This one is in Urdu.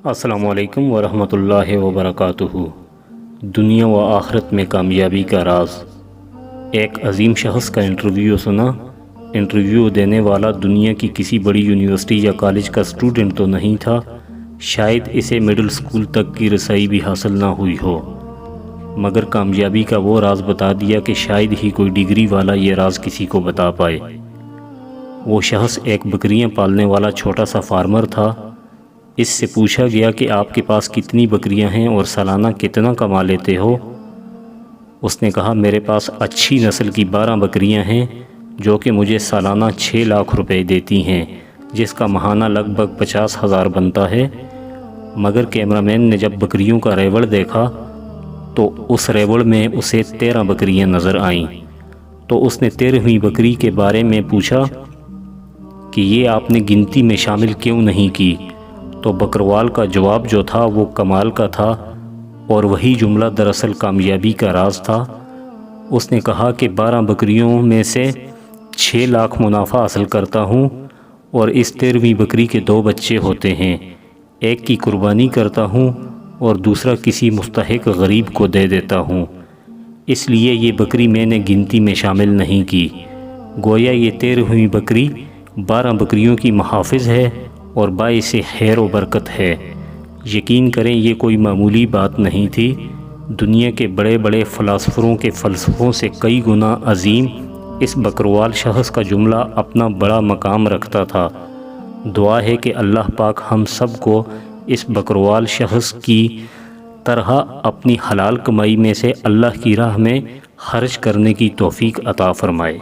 السلام علیکم ورحمۃ اللہ وبرکاتہ۔ دنیا و آخرت میں کامیابی کا راز۔ ایک عظیم شخص کا انٹرویو سنا۔ انٹرویو دینے والا دنیا کی کسی بڑی یونیورسٹی یا کالج کا اسٹوڈنٹ تو نہیں تھا، شاید اسے مڈل سکول تک کی رسائی بھی حاصل نہ ہوئی ہو، مگر کامیابی کا وہ راز بتا دیا کہ شاید ہی کوئی ڈگری والا یہ راز کسی کو بتا پائے۔ وہ شخص ایک بکریاں پالنے والا چھوٹا سا فارمر تھا۔ اس سے پوچھا گیا کہ آپ کے پاس کتنی بکریاں ہیں اور سالانہ کتنا کما لیتے ہو؟ اس نے کہا میرے پاس اچھی نسل کی 12 بکریاں ہیں جو کہ مجھے سالانہ 6 لاکھ روپے دیتی ہیں، جس کا ماہانہ لگ بھگ 50,000 بنتا ہے۔ مگر کیمرامین نے جب بکریوں کا ریوڑ دیکھا تو اس ریوڑ میں اسے 13 بکریاں نظر آئیں، تو اس نے 13ویں بکری کے بارے میں پوچھا کہ یہ آپ نے گنتی میں شامل کیوں نہیں کی؟ تو بکروال کا جواب جو تھا وہ کمال کا تھا، اور وہی جملہ دراصل کامیابی کا راز تھا۔ اس نے کہا کہ 12 بکریوں میں سے 6 لاکھ منافع حاصل کرتا ہوں، اور اس 13ویں بکری کے 2 بچے ہوتے ہیں، ایک کی قربانی کرتا ہوں اور دوسرا کسی مستحق غریب کو دے دیتا ہوں، اس لیے یہ بکری میں نے گنتی میں شامل نہیں کی۔ گویا یہ 13ویں بکری 12 بکریوں کی محافظ ہے اور باعث خیر و برکت ہے۔ یقین کریں یہ کوئی معمولی بات نہیں تھی۔ دنیا کے بڑے بڑے فلاسفروں کے فلسفوں سے کئی گنا عظیم اس بکروال شخص کا جملہ اپنا بڑا مقام رکھتا تھا۔ دعا ہے کہ اللہ پاک ہم سب کو اس بکروال شخص کی طرح اپنی حلال کمائی میں سے اللہ کی راہ میں خرچ کرنے کی توفیق عطا فرمائے۔